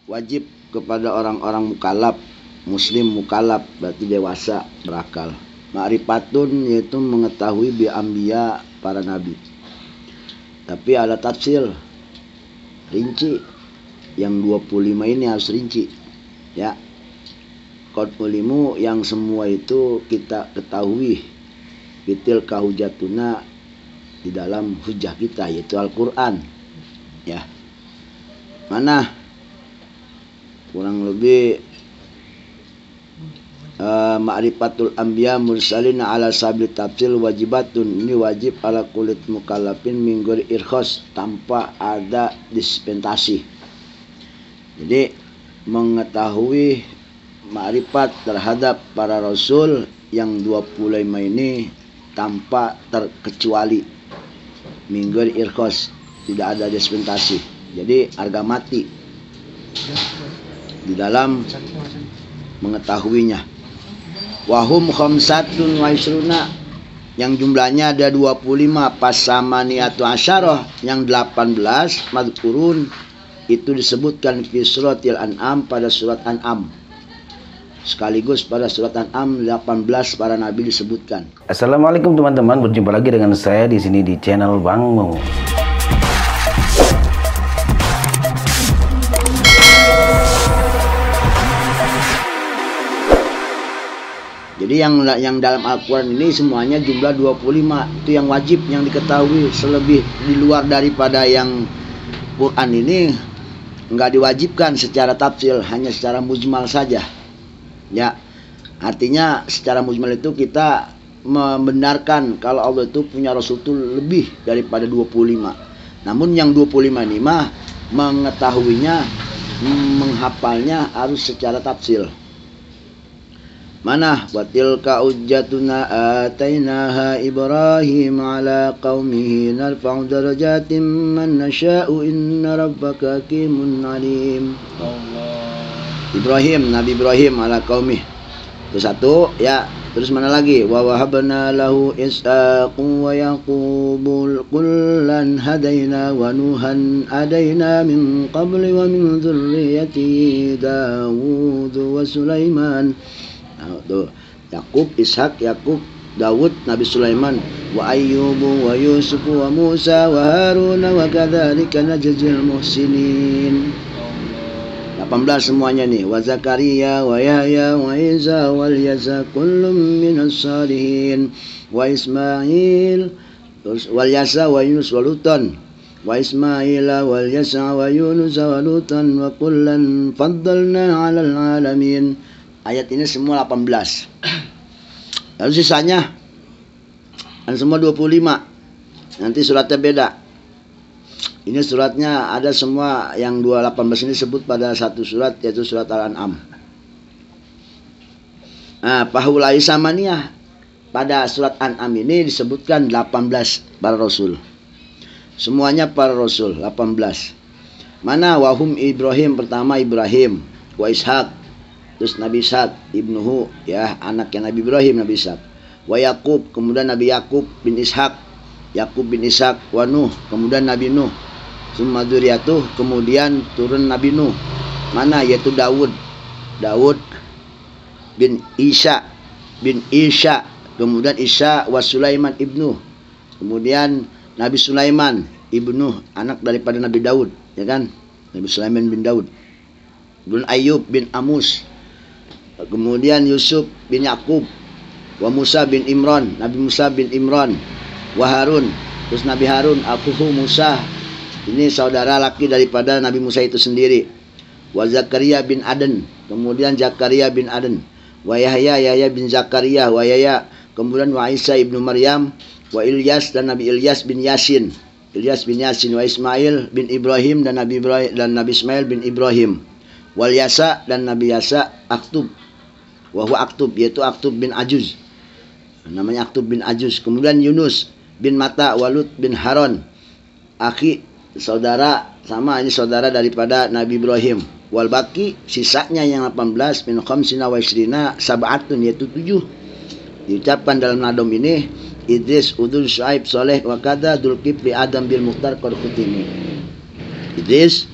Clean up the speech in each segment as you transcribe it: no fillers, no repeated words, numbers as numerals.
wajib kepada orang-orang mukallaf, muslim mukallaf berarti dewasa berakal. Ma'rifatun yaitu mengetahui bi anbiya para nabi. Tapi ada tafsir rinci, yang 25 ini harus rinci ya. Qad ulimu yang semua itu kita ketahui bitil kahujatuna di dalam hujah kita yaitu Al-Qur'an ya. Mana kurang lebih ma'rifatul anbiya mursalin ala sabil tafsil wajibatun, ini wajib ala kulit mukallafin minggir irkhos, tanpa ada dispensasi. Jadi mengetahui ma'rifat terhadap para rasul yang 25 ini tanpa terkecuali, minggir irkhos, tidak ada dispensasi. Jadi harga mati di dalam mengetahuinya. Wahum khamsatun wa isruna, yang jumlahnya ada 25, pasamaniatu asyarah yang 18 madhkurun itu disebutkan fi suratil an'am, pada surat an'am. Sekaligus pada surat an'am 18 para nabi disebutkan. Assalamualaikum teman-teman, berjumpa lagi dengan saya di sini di channel Bang Mo. Jadi yang dalam Al-Quran ini semuanya jumlah 25. Itu yang wajib, yang diketahui. Selebih di luar daripada yang Quran ini enggak diwajibkan secara tafsil, hanya secara mujmal saja ya. Artinya secara mujmal itu kita membenarkan kalau Allah itu punya Rasul itu lebih daripada 25. Namun yang 25 ini mah mengetahuinya, menghafalnya harus secara tafsil. Mana watilka ujjatuna atainaha Ibrahim ala qaumihi narfa'u darajatin man nasha'u inna rabbaka hakimun alim. Ibrahim, Nabi Ibrahim ala qaumih. Itu satu ya. Terus mana lagi? Wa wahabna lahu Ishaq wa Yaqub kullan hadaina wa nuhan hadaina min qabli wa min dzurriyyati Daud wa Sulaiman. Nah, tuh Yakub, Ishak, Yakub, Daud, Nabi Sulaiman, wa Ayyub wa Yusuf wa Musa wa Harun wa kadzalika najzil muhsinin. 18 semuanya nih. Wa Zakaria wa Yahya wa Isa wal Yasa kullum minas salihin wa Ismail wal Yasa wa Yunus wa Lutan wa Ismaila wal Yasa wa Yunus wa Lutan wa kullan faddalna 'alal 'alamin. Ayat ini semua 18. Lalu sisanya dan semua 25. Nanti suratnya beda. Ini suratnya ada semua, yang 218 ini disebut pada satu surat, yaitu surat Al-An'am. Nah, Pahulai Samaniyah, pada surat An'am ini disebutkan 18 para rasul. Semuanya para rasul 18. Mana wahum Ibrahim, pertama Ibrahim, wa Ishak, terus Nabi Ishak ibnuhu ya, anaknya Nabi Ibrahim, Nabi Ishak. Wa Yakub, kemudian Nabi Yakub bin Ishak, Yakub bin Ishak. Wa Nuh, kemudian Nabi Nuh. Summa dzurriyyatuh, kemudian turun Nabi Nuh. Mana? Yaitu Daud. Daud bin Isha, kemudian Isha wa Sulaiman ibnu. Kemudian Nabi Sulaiman ibnu, anak daripada Nabi Daud, ya kan? Nabi Sulaiman bin Daud. Kemudian Ayub bin Amus. Kemudian Yusuf bin Yakub, wa Musa bin Imran, Nabi Musa bin Imran, wa Harun, terus Nabi Harun akuhu Musa, ini saudara laki daripada Nabi Musa itu sendiri. Wa Zakaria bin Aden, kemudian Zakaria bin Aden, wa Yahya bin Zakaria, wa Yahya, kemudian wa Isa ibnu Maryam, wa Ilyas dan Nabi Ilyas bin Yasin, wa Ismail bin Ibrahim dan Nabi Ismail bin Ibrahim, wal Yasa dan Nabi Yasa, Aktub, wahwa Aktub, yaitu Aktub bin Ajuz, namanya Aktub bin Ajuz. Kemudian Yunus bin Mata, Walud bin Haron, akhi, saudara, sama ini saudara daripada Nabi Ibrahim. Wal baki, sisanya yang 18, min khamsina wa isrina sab'atun, yaitu 7. Diucapkan dalam nadom ini Idris, Udul, Syuaib, Soleh, wa kada, Dzulkifli, Adam bil Mukhtar, Qad khutimi. Idris,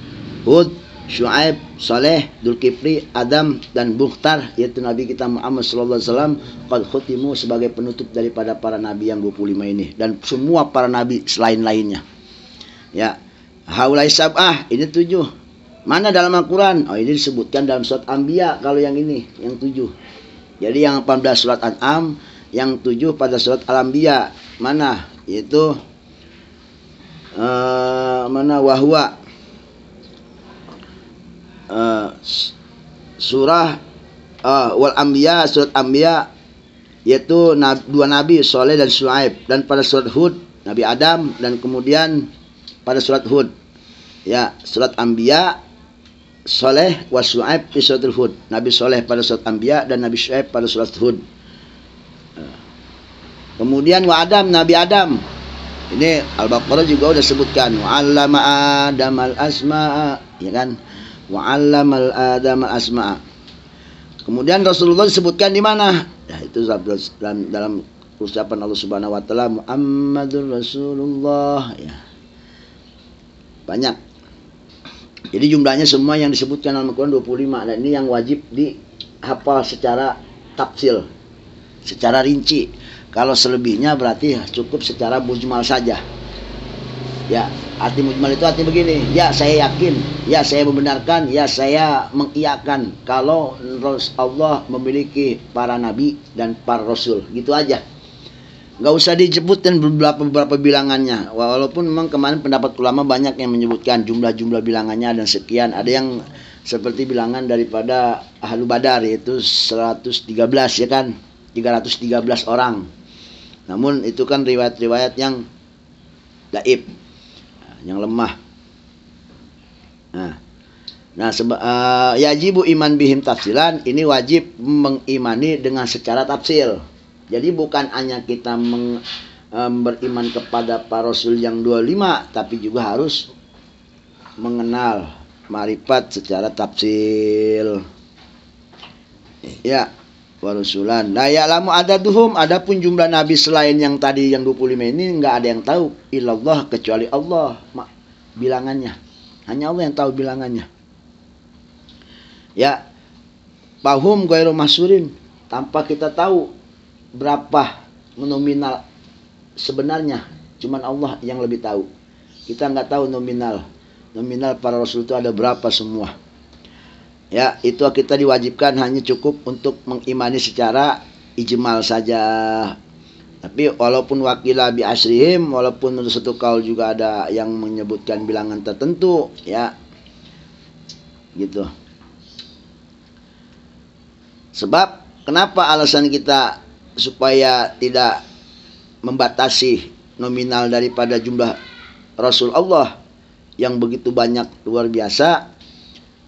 Hud, Syuaib, Saleh, Dzulkifli, Adam, dan Mukhtar, yaitu Nabi kita Muhammad sallallahu alaihi wasallam, qad khutimu sebagai penutup daripada para nabi yang 25 ini dan semua para nabi selain lainnya. Ya. Haulai sab'ah, ini 7. Mana dalam Al-Quran? Oh, ini disebutkan dalam surat Anbiya kalau yang ini, yang 7. Jadi yang 18 surat An'am, yang 7 pada surat Al-Anbiya. Mana? Yaitu mana wahwa surah wal Anbiya, surat Anbiya, yaitu dua nabi Saleh dan Syuaib, dan pada surat Hud Nabi Adam, dan kemudian pada surat Hud ya surat Anbiya Saleh wa Syuaib di surat Hud, Nabi Saleh pada surat Anbiya dan Nabi Syuaib pada surat Hud. Kemudian wa Adam, Nabi Adam, ini Al-Baqarah juga udah sebutkan wa 'allama Adam al-asma'a, ya kan, wa 'allama Adam al-asma'a. Kemudian Rasulullah disebutkan di mana? Ya, itu dalam ucapan Allah Subhanahu wa taala, Muhammadur Rasulullah, ya. Banyak. Jadi jumlahnya semua yang disebutkan dalam Al-Quran 25, dan ini yang wajib dihafal secara tafsil, secara rinci. Kalau selebihnya berarti cukup secara mujmal saja. Ya, arti mujmal itu arti begini, ya saya yakin, ya saya membenarkan, ya saya mengiyakan kalau Allah memiliki para nabi dan para rasul, gitu aja. Nggak usah disebutkan beberapa bilangannya, walaupun memang kemarin pendapat ulama banyak yang menyebutkan jumlah bilangannya dan sekian. Ada yang seperti bilangan daripada Ahlu Badar, yaitu 113, ya kan, 313 orang. Namun itu kan riwayat-riwayat yang dhaif, yang lemah. Yajibu iman bihim tafsilan, ini wajib mengimani dengan secara tafsil. Jadi bukan hanya kita beriman kepada para rasul yang 25, tapi juga harus mengenal ma'rifat secara tafsil. Ya, warusulan. La ya'lamu adaduhum, adapun jumlah nabi selain yang tadi yang 25 ini enggak ada yang tahu, illallah, kecuali Allah bilangannya. Hanya Allah yang tahu bilangannya. Ya, fahum ghairu mahsurin, tanpa kita tahu berapa nominal sebenarnya, cuman Allah yang lebih tahu. Kita nggak tahu nominal para rasul itu ada berapa semua. Ya, itu kita diwajibkan hanya cukup untuk mengimani secara ijmal saja. Tapi walaupun wakilah bi asrihim, walaupun menurut satu kaul juga ada yang menyebutkan bilangan tertentu, ya gitu. Sebab kenapa alasan kita supaya tidak membatasi nominal daripada jumlah Rasul Allah yang begitu banyak, luar biasa,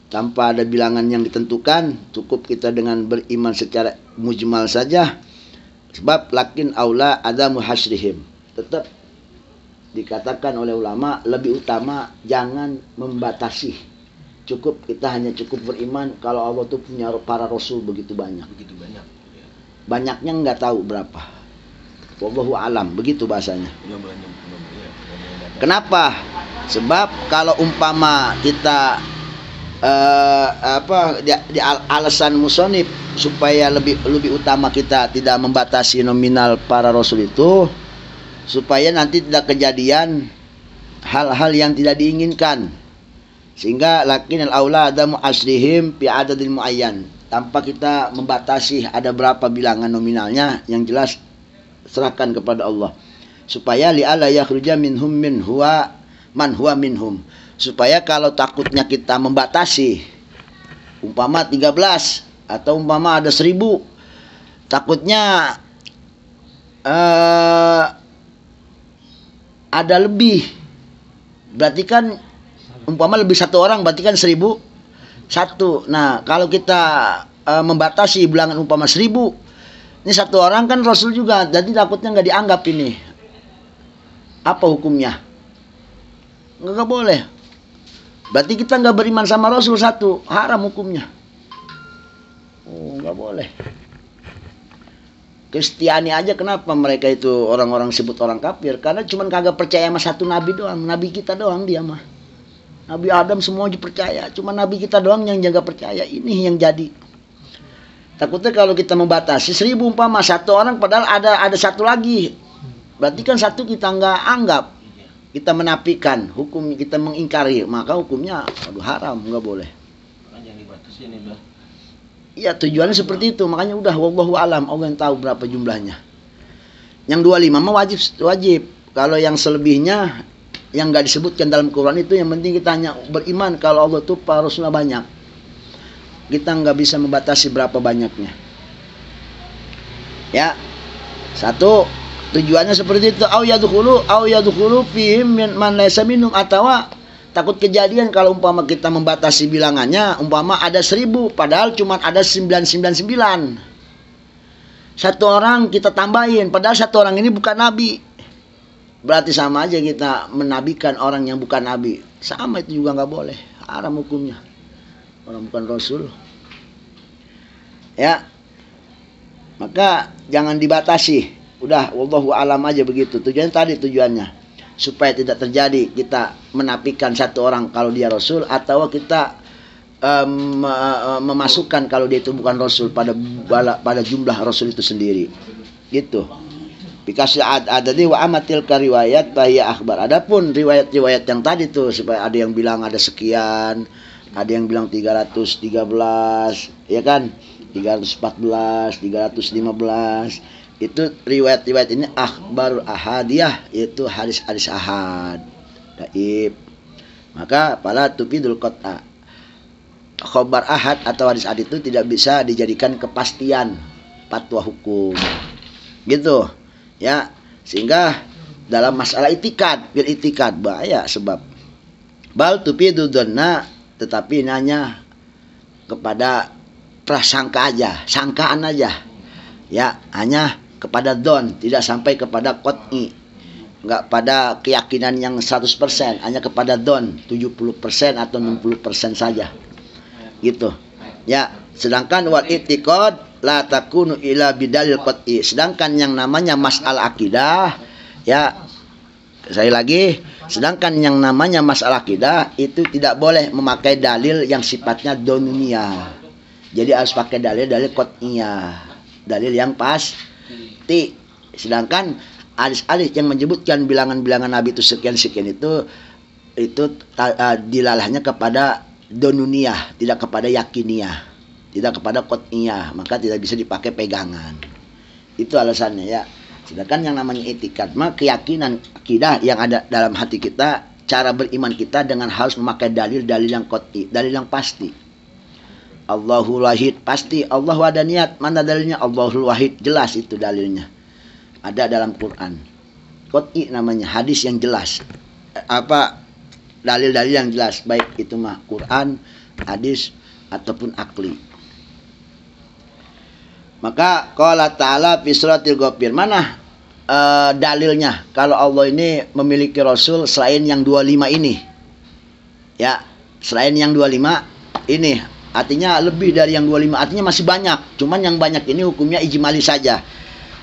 tanpa ada bilangan yang ditentukan, cukup kita dengan beriman secara mujmal saja. Sebab lakin aula adamu hasrihim, tetap dikatakan oleh ulama lebih utama jangan membatasi. Cukup kita hanya cukup beriman kalau Allah itu punya para rasul begitu banyak. Banyaknya nggak tahu berapa. Wallahu alam, begitu bahasanya. Kenapa? Sebab kalau umpama kita di alasan musonif supaya lebih utama kita tidak membatasi nominal para rasul itu, supaya nanti tidak kejadian hal-hal yang tidak diinginkan, sehingga lakin al-aula adamu asrihim fi adadil muayyan, tanpa kita membatasi ada berapa bilangan nominalnya, yang jelas serahkan kepada Allah, supaya li'alla yakhruja minhum man huwa minhum, supaya kalau takutnya kita membatasi umpama 13 atau umpama ada 1000, takutnya ada lebih, berarti kan umpama lebih satu orang, berarti kan 1001. Nah, kalau kita membatasi bilangan umpama 1000, ini satu orang kan Rasul juga, jadi takutnya nggak dianggap ini. Apa hukumnya? Nggak boleh. Berarti kita nggak beriman sama Rasul satu, haram hukumnya. Oh, nggak boleh. Kristiani aja kenapa mereka itu orang-orang sebut orang kafir? Karena cuma kagak percaya sama satu nabi doang, nabi kita doang dia mah. Nabi Adam semua percaya, cuma Nabi kita doang yang jaga percaya. Ini yang jadi. Takutnya kalau kita membatasi 1000 umpama satu orang padahal ada satu lagi. Berarti kan satu kita nggak anggap. Kita menafikan, hukum kita mengingkari, maka hukumnya haram, nggak boleh. Iya, tujuannya seperti itu. Makanya udah wallahu alam, Allah yang tahu berapa jumlahnya. Yang 25 mah wajib. Kalau yang selebihnya yang nggak disebutkan dalam Quran itu, yang penting kita hanya beriman kalau Allah itu para Rasulullah banyak. Kita nggak bisa membatasi berapa banyaknya. Ya, satu tujuannya seperti itu. Au yadkhulu fihim man laysa minhum, atau takut kejadian kalau umpama kita membatasi bilangannya, umpama ada 1000 padahal cuma ada 999. Satu orang kita tambahin padahal satu orang ini bukan nabi. Berarti sama aja kita menabikan orang yang bukan nabi. Sama itu juga nggak boleh. Haram hukumnya. Orang bukan rasul. Ya. Maka jangan dibatasi. Udah wallahu alam aja begitu. Tujuannya supaya tidak terjadi kita menafikan satu orang kalau dia rasul, atau kita memasukkan kalau dia itu bukan rasul pada jumlah rasul itu sendiri. Gitu. Bikasih ada di wa amatil riwayat bahaya akhbar. Adapun riwayat-riwayat yang tadi tuh, supaya ada yang bilang ada sekian, ada yang bilang 313, ya kan? 314, 315. Itu riwayat-riwayat ini akhbar ahadiyah, itu hadis-hadis ahad dhaif. Maka pala tufidul qat'a. Khabar ahad atau hadis ahad itu tidak bisa dijadikan kepastian fatwa hukum. Gitu. Ya, sehingga dalam masalah itikad, bil itikad bahaya, sebab bal tufidu dhanna, tetapi nanya kepada prasangka aja, sangkaan aja. Ya, hanya kepada don, tidak sampai kepada qat'i. Enggak pada keyakinan yang 100%, hanya kepada don, 70% atau 60% saja. Gitu. Ya, sedangkan wal i'tiqad la takunu ila bidalil qat'i. Sedangkan yang namanya masalah akidah, ya, saya lagi, sedangkan yang namanya masalah akidah itu tidak boleh memakai dalil yang sifatnya donuniyah. Jadi harus pakai dalil qat'iyah. Dalil yang pasti. Sedangkan hadis-hadis yang menyebutkan bilangan-bilangan Nabi itu sekian-sekian itu dilalahnya kepada donuniyah, tidak kepada yakiniyah, tidak kepada qat'iyah, maka tidak bisa dipakai pegangan. Itu alasannya, ya. Sedangkan yang namanya itikad, maka keyakinan akidah yang ada dalam hati kita, cara beriman kita dengan harus memakai dalil-dalil yang qat'i, dalil yang pasti. Allahul Wahid, pasti Allah wadaniyat. Mana dalilnya? Allahul Wahid, jelas itu dalilnya. Ada dalam Quran. Qat'i namanya, hadis yang jelas. Dalil-dalil yang jelas, baik itu mah Quran, hadis ataupun akli. Maka qala ta'ala fi suratil Ghafir, mana dalilnya kalau Allah ini memiliki rasul selain yang 25 ini? Ya, selain yang 25 ini. Artinya lebih dari yang 25, artinya masih banyak. Cuman yang banyak ini hukumnya ijmali saja.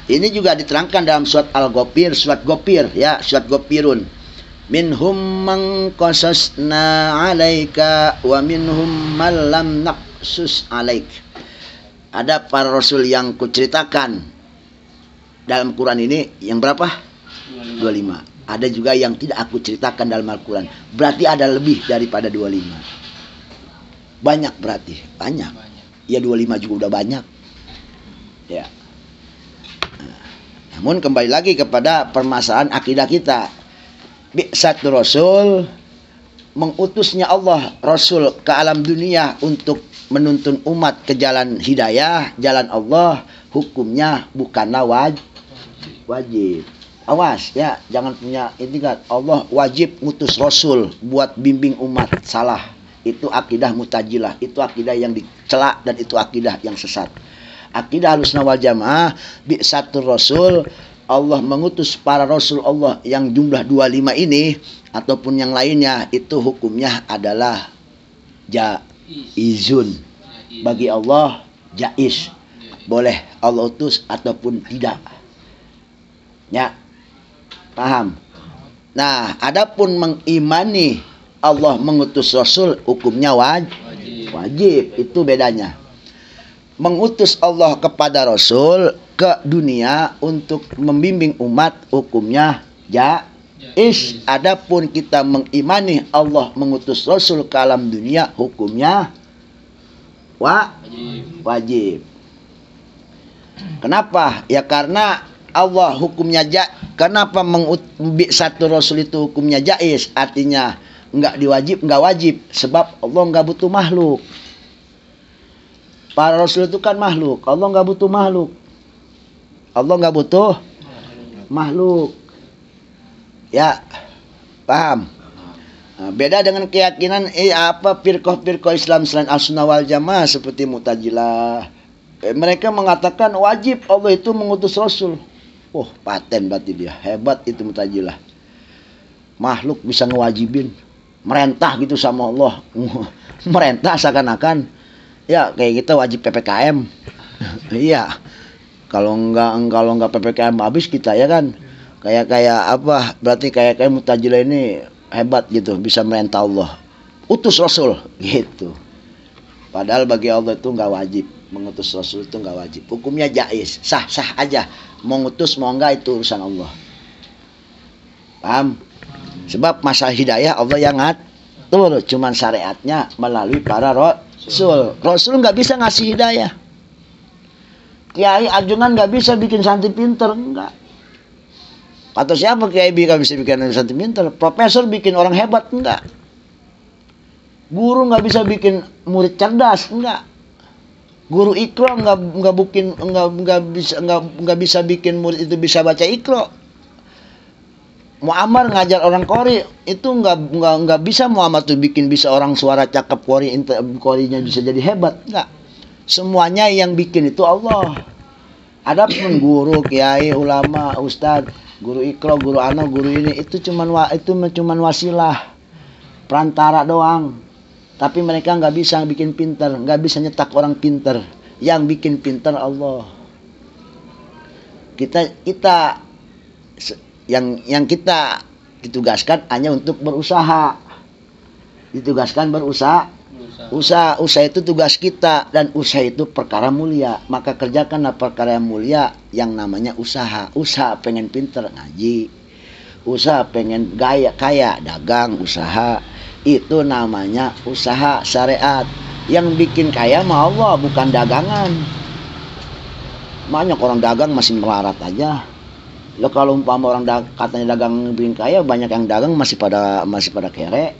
Ini juga diterangkan dalam surat Al-Ghafir, surat Ghafir, ya, surat Ghafirun. Minhum man qasasna 'alaika wa minhum man lam naqsus 'alaik. Ada para rasul yang kuceritakan dalam Quran ini yang berapa? 25. Ada juga yang tidak aku ceritakan dalam Al-Quran. Berarti ada lebih daripada 25. Banyak berarti, banyak. Ya 25 juga udah banyak. Ya. Namun kembali lagi kepada permasalahan akidah kita. Bi'satu Rasul, mengutusnya Allah Rasul ke alam dunia untuk menuntun umat ke jalan hidayah, jalan Allah, hukumnya bukanlah wajib. Awas ya, jangan punya itikat Allah wajib ngutus Rasul buat bimbing umat, salah. Itu akidah Mu'tazilah, itu akidah yang dicela dan itu akidah yang sesat. Akidah Ahlussunnah wal Jamaah, bi'satur Rasul, Allah mengutus para Rasul Allah yang jumlah 25 ini ataupun yang lainnya, itu hukumnya adalah jaizun. Bagi Allah jaiz. Boleh Allah utus ataupun tidak. Ya. Paham? Nah, adapun mengimani Allah mengutus Rasul hukumnya wajib. Itu bedanya. Mengutus Allah kepada Rasul ke dunia untuk membimbing umat hukumnya jaiz. Adapun kita mengimani Allah mengutus Rasul ke alam dunia hukumnya wajib. Kenapa? Ya karena Allah hukumnya kenapa satu Rasul itu hukumnya jaiz? Artinya nggak wajib sebab Allah nggak butuh makhluk. Para Rasul itu kan makhluk. Allah nggak butuh makhluk. Allah nggak butuh makhluk. Ya, paham? Nah, beda dengan keyakinan firqah Islam selain Ahlussunnah wal Jamaah seperti Mu'tazilah. Mereka mengatakan wajib Allah itu mengutus Rasul. Oh, paten berarti dia. Hebat itu Mu'tazilah. Makhluk bisa ngewajibin. Merentah gitu sama Allah. Merentah seakan-akan ya kayak kita wajib PPKM. Iya. Kalau enggak PPKM habis kita ya kan. Kayak apa? Berarti kayak Mu'tazilah ini hebat gitu, bisa merentah Allah. Utus Rasul gitu. Padahal bagi Allah itu enggak wajib. Mengutus Rasul itu enggak wajib. Hukumnya jaiz, sah-sah aja. Mau ngutus mau enggak itu urusan Allah. Paham? Sebab masalah hidayah Allah yang ngatur, cuman syariatnya melalui para Rasul. Rasul nggak bisa ngasih hidayah. Kiai Ajungan nggak bisa bikin santri pinter, enggak. Atau siapa kiai bisa bikin santri pinter? Profesor bikin orang hebat, enggak. Guru nggak bisa bikin murid cerdas, enggak. Guru Iqra nggak bisa bikin murid itu bisa baca Iqra. Muammar ngajar orang Qori itu nggak bisa Muammar tuh bikin bisa orang suara cakep Qorinya bisa jadi hebat, enggak. Semuanya yang bikin itu Allah. Adapun guru, kiai, ulama, ustadz, guru Iqra, guru guru ini itu cuman wasilah, perantara doang. Tapi mereka nggak bisa bikin pinter, nggak bisa nyetak orang pinter. Yang bikin pinter Allah. Kita yang kita ditugaskan hanya untuk berusaha. Ditugaskan berusaha. Usaha itu tugas kita dan usaha itu perkara mulia. Maka kerjakanlah perkara yang mulia yang namanya usaha. Usaha pengen pinter ngaji. Usaha pengen kaya dagang usaha. Itu namanya usaha syariat. Yang bikin kaya mah Allah, bukan dagangan. Banyak orang dagang masih melarat aja. Ya kalau umpama orang katanya dagang bikin kaya, banyak yang dagang masih pada kere.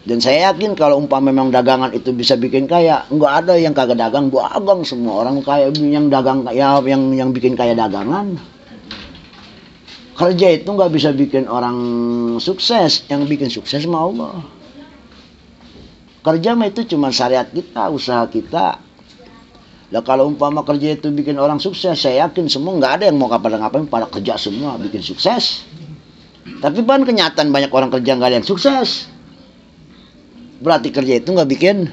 Dan saya yakin kalau umpama memang dagangan itu bisa bikin kaya, nggak ada yang kagak dagang, dagang semua orang kaya yang dagang kaya, yang bikin kaya dagangan. Kerja itu nggak bisa bikin orang sukses, yang bikin sukses mah Allah. Kerja mah itu cuma syariat kita, usaha kita. Lah kalau umpama kerja itu bikin orang sukses, saya yakin semua nggak ada yang mau ngapain pada kerja semua bikin sukses. Tapi kan kenyataan banyak orang kerja nggak ada yang sukses. Berarti kerja itu nggak bikin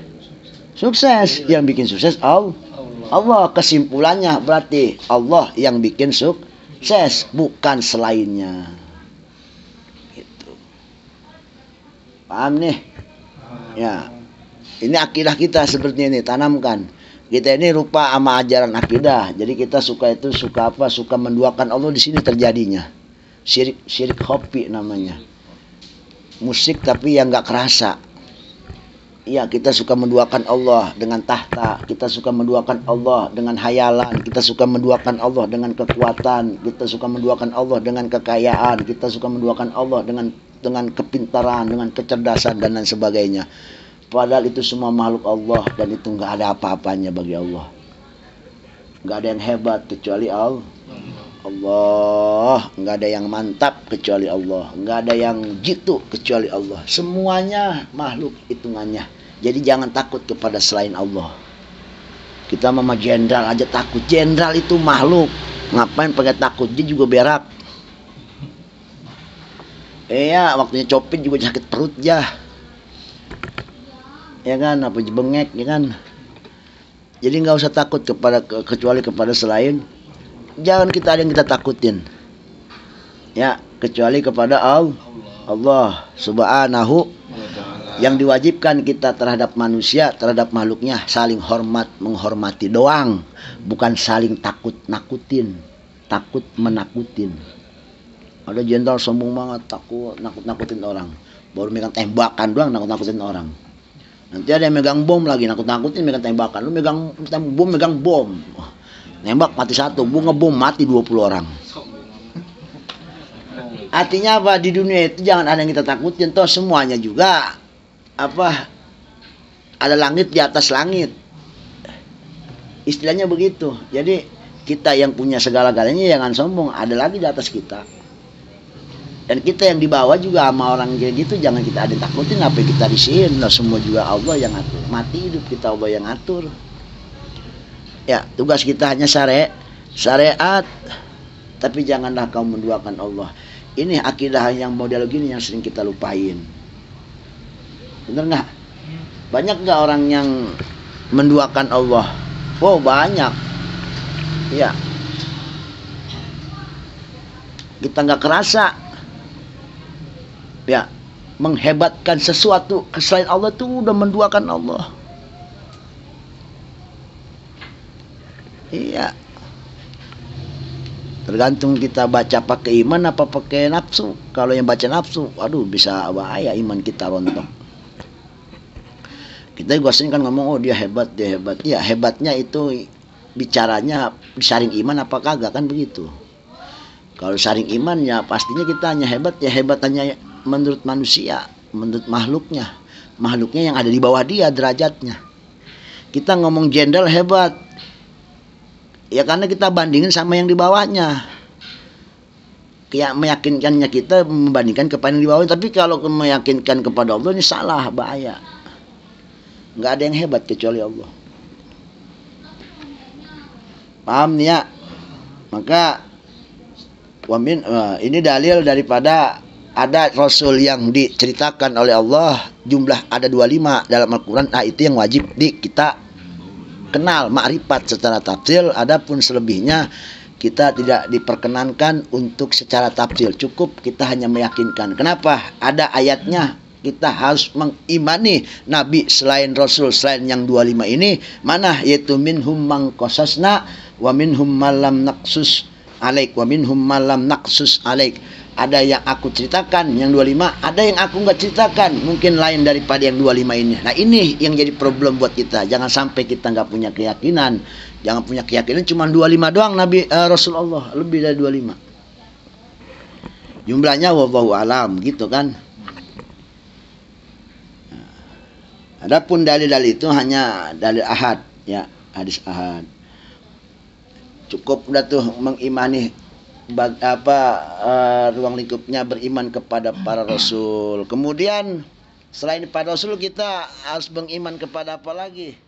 sukses. Yang bikin sukses Allah. Kesimpulannya berarti Allah yang bikin sukses, bukan selainnya. Gitu. Paham nih? Ya. Ini akidah kita seperti ini, tanamkan. Kita ini rupa sama ajaran akidah. Jadi kita suka apa? Suka menduakan Allah, di sini terjadinya. Syirik hobi namanya. Musik tapi yang nggak kerasa. Iya, kita suka menduakan Allah dengan tahta, kita suka menduakan Allah dengan hayalan, kita suka menduakan Allah dengan kekuatan, kita suka menduakan Allah dengan kekayaan, kita suka menduakan Allah dengan kepintaran, dengan kecerdasan dan lain sebagainya. Padahal itu semua makhluk Allah dan itu nggak ada apa-apanya bagi Allah. Nggak ada yang hebat kecuali Allah. Nggak ada yang mantap kecuali Allah, nggak ada yang jitu kecuali Allah. Semuanya makhluk hitungannya. Jadi jangan takut kepada selain Allah. Kita sama jenderal aja takut. Jenderal itu makhluk, ngapain pakai takut? Dia juga berak. Iya, waktunya copit juga sakit perut ya. Ya kan, apa bengek ya kan. Jadi nggak usah takut kecuali kepada selain. Jangan kita ada yang kita takutin. Ya, kecuali kepada Allah. Allah Subhanahu, yang diwajibkan kita terhadap manusia, terhadap makhluknya saling hormat, menghormati doang, bukan saling takut-nakutin, takut menakutin. Ada jenderal sombong banget, takut nakut-nakutin orang, baru megang tembakan doang nakut-nakutin orang. Nanti ada yang megang bom lagi, nakut-nakutin megang tembakan. Lu megang bom, megang bom. Nembak mati satu, bu ngebom mati 20 orang. Artinya apa? Di dunia itu jangan ada yang kita takutin, toh semuanya juga apa? Ada langit di atas langit. Istilahnya begitu. Jadi kita yang punya segala-galanya jangan sombong, ada lagi di atas kita. Dan kita yang di bawah juga sama orang kayak gitu jangan kita ada takutin, apa kita risihin. Lah semua juga Allah yang atur. Mati hidup kita Allah yang atur. Ya, tugas kita hanya syariat. Tapi janganlah kau menduakan Allah. Ini akidah yang model gini yang sering kita lupain. Bener nggak? Banyak nggak orang yang menduakan Allah? Oh banyak. Ya. Kita nggak kerasa. Ya, menghebatkan sesuatu selain Allah itu udah menduakan Allah. Iya. Tergantung kita baca pakai iman apa pakai nafsu. Kalau yang baca nafsu, aduh bisa bahaya iman kita rontok. Kita biasanya kan ngomong, oh dia hebat, dia hebat. Ya hebatnya itu bicaranya disaring iman apa kagak kan begitu. Kalau saring iman ya pastinya kita hanya hebat, ya hebatannya menurut manusia, menurut makhluknya yang ada di bawah dia derajatnya. Kita ngomong jenderal hebat, ya karena kita bandingin sama yang di bawahnya. Kayak meyakinkannya kita membandingkan kepada yang di bawah. Tapi kalau meyakinkan kepada Allah ini salah, bahaya. Nggak ada yang hebat kecuali Allah. Paham nih ya? Maka ini dalil daripada ada Rasul yang diceritakan oleh Allah, jumlah ada 25 dalam Al-Quran. Nah itu yang wajib kita kenal, makrifat secara tafsir. Adapun selebihnya kita tidak diperkenankan untuk secara tafsir. Cukup kita hanya meyakinkan. Kenapa? Ada ayatnya. Kita harus mengimani Nabi selain Rasul, selain yang 25 ini. Mana? Yaitu minhum man qasasna wa minhum malam naqsus alaik wa minhum malam naqsus alaik. Ada yang aku ceritakan yang 25, ada yang aku nggak ceritakan, mungkin lain daripada yang 25 ini. Nah ini yang jadi problem buat kita. Jangan sampai kita nggak punya keyakinan. Jangan punya keyakinan cuma 25 doang Nabi Rasulullah, lebih dari 25 jumlahnya, wallahu alam gitu kan. Adapun dalil-dalil itu hanya dalil ahad, ya hadis ahad. Cukup udah tuh mengimani ruang lingkupnya beriman kepada para rasul. Kemudian selain para rasul kita harus beriman kepada apa lagi?